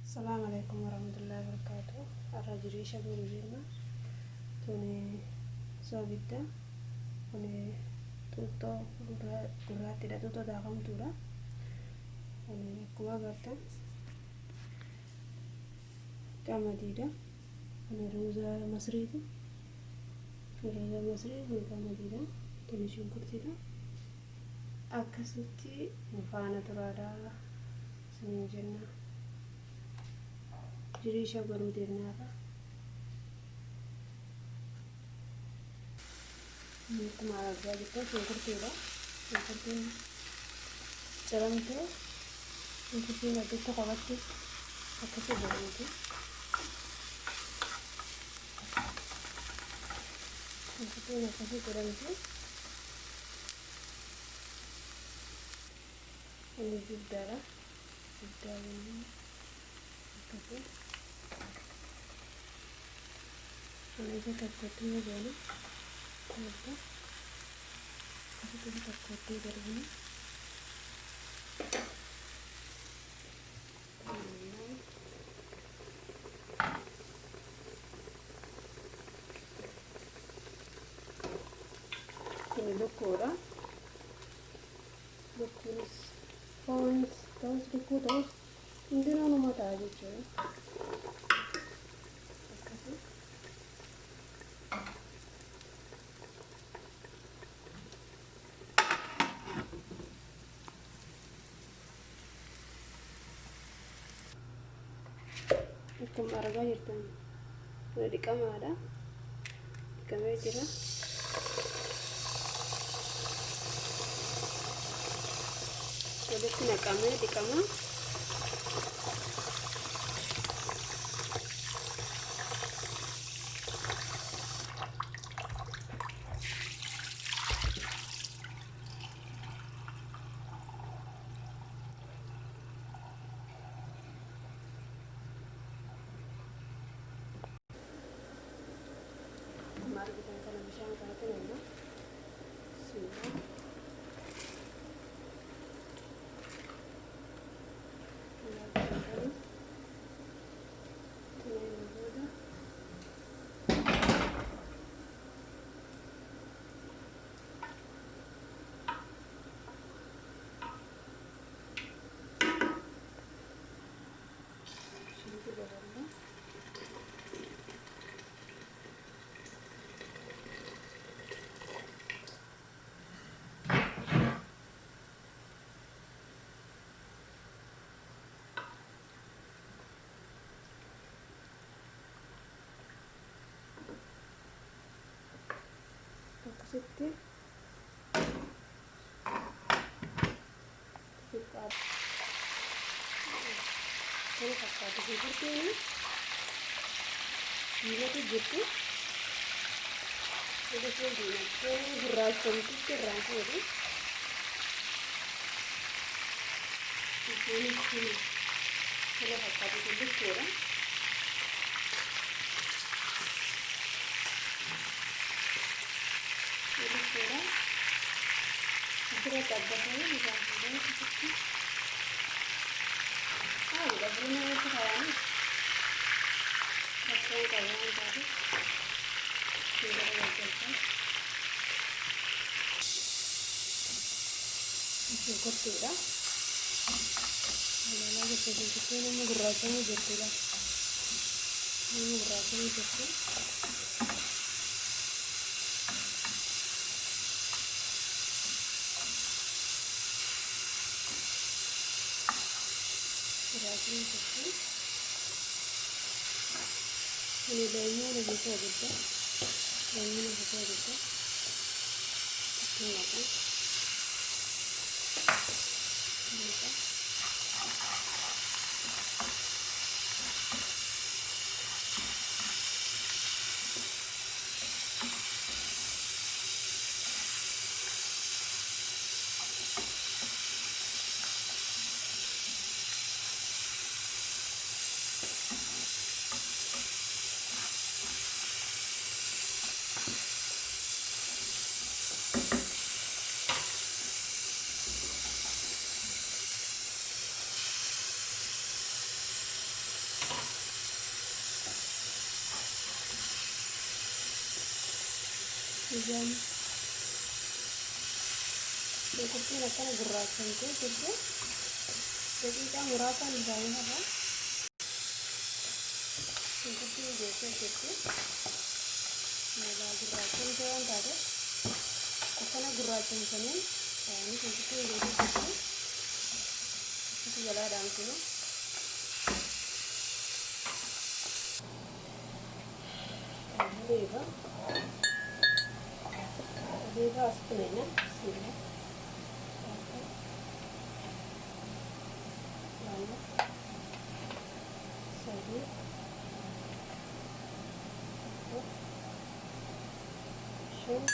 السلام عليكم ورحمة الله وبركاته. الرجل شغل جينا توني صوبيتا توني توتو قراتي دا توتو دا قم تورا توني كوا غتا كامديدا توني روزا مصريتي روزا مصري توني كامديدا توني شنكرتيدا أكسوتي مفانا ترادا سنين جنة جريشة برو ديرناها तुम्हारा गया शंकरतीरा शंकरती चरमते शंकरती नदी तो कवती अक्से बोलती शंकरती नदी चरमते ini judara ini tapi ini kita kotinya jadi apa kita koti dari ini ini lokora lokuris pons terus terus ini nama mata aja cuy Ikan marga jirtan udah dikama ada dikama jira udah kena kama dikama mari kita akan bersama kalian ya sudah Sedikit kita kalau pakai seperti ini tuh gitu udah segini tuh beras cantik keras ini kalau pakai seperti ini Sudah terbuatnya juga sudah seperti udah punya itu kayaknya pakai kayaknya tadi sudah terbuat cukup tidak ada lagi sedikit ini gurasanya jadi ini gurasanya jadi ini seperti ini daunnya lebih besar gitu daunnya lebih besar gitu ini kan ini kan Ijaan shunkurtiin akkana gurraachamtee jirti. Daqiiqaa muraasaan isaanii hafa. Shunkurtiin geessee jirti. Meeshaa gurraachamtee waan taateef akkana gurraachamsanii isaanii shunkurtiin geessee jirti. Akkasii jalaadhaan kunoo. Deva aspettare, sì. Allora, sali. Scendi.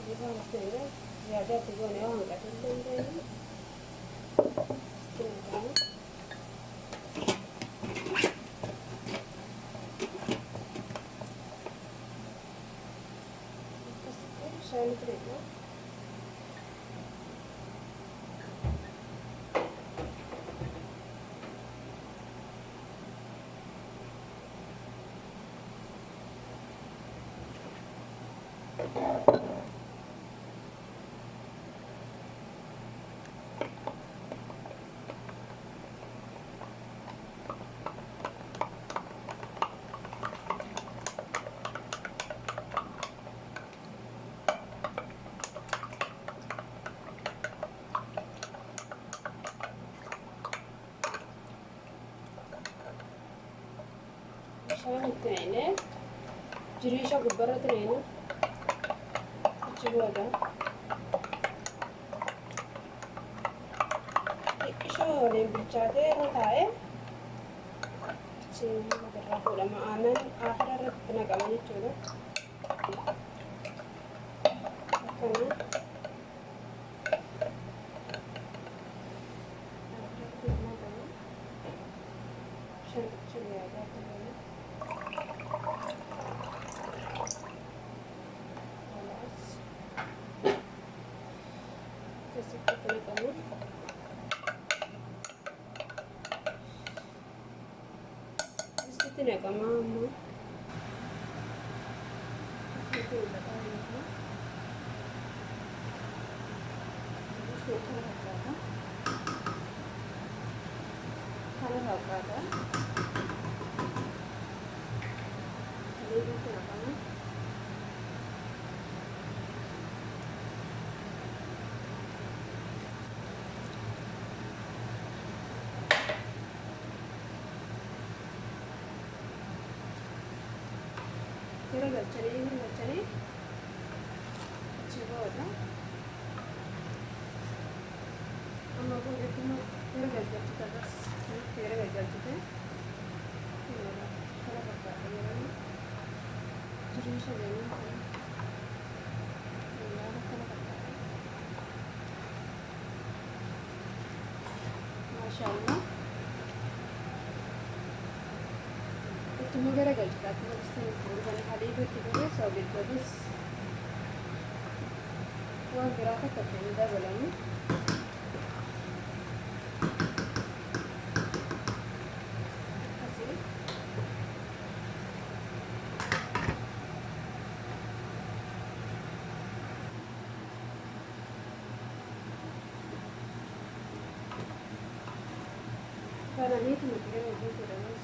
Deva aspettare, ya già ti vuole anche tutto il bene. Shine prego. Shine trene. Jirisha gubbara trene. Chihuahua. Isha waliin bilchaatee irra taa'ee achiin irraa fuudhama. Aannan aakhira irratti naqama jechuudha. Akkana. Tidak mama. Itu udah tahu ya. Sudah apa? Kalau apa? Ini itu apa? Kira gacane Chihuahua. Amma ko itu kira gacane terus kira gacane. Kalau pakai ini jadi saya ini. Masya Allah. Itu gara gacane terus bukan hari itu kita sabit terus. Wah berapa terjadi dalam karena ini kemudian itu terus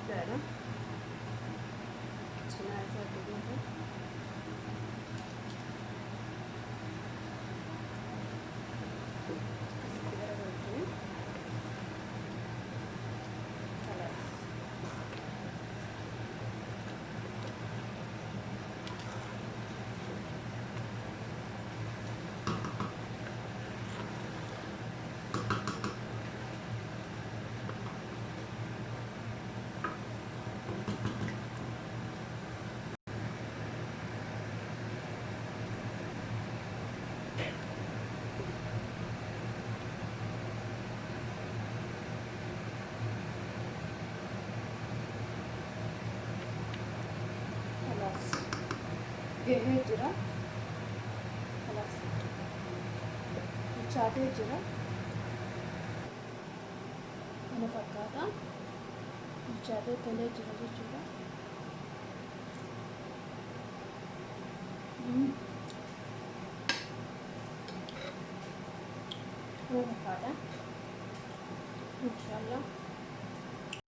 darah jenazah begitu. Gahee jira. Kalas. Bilchaatee jira. Kana fakkaata. Bilchaatee tolee jira jechuudha. kana fakkaata. Inshaallah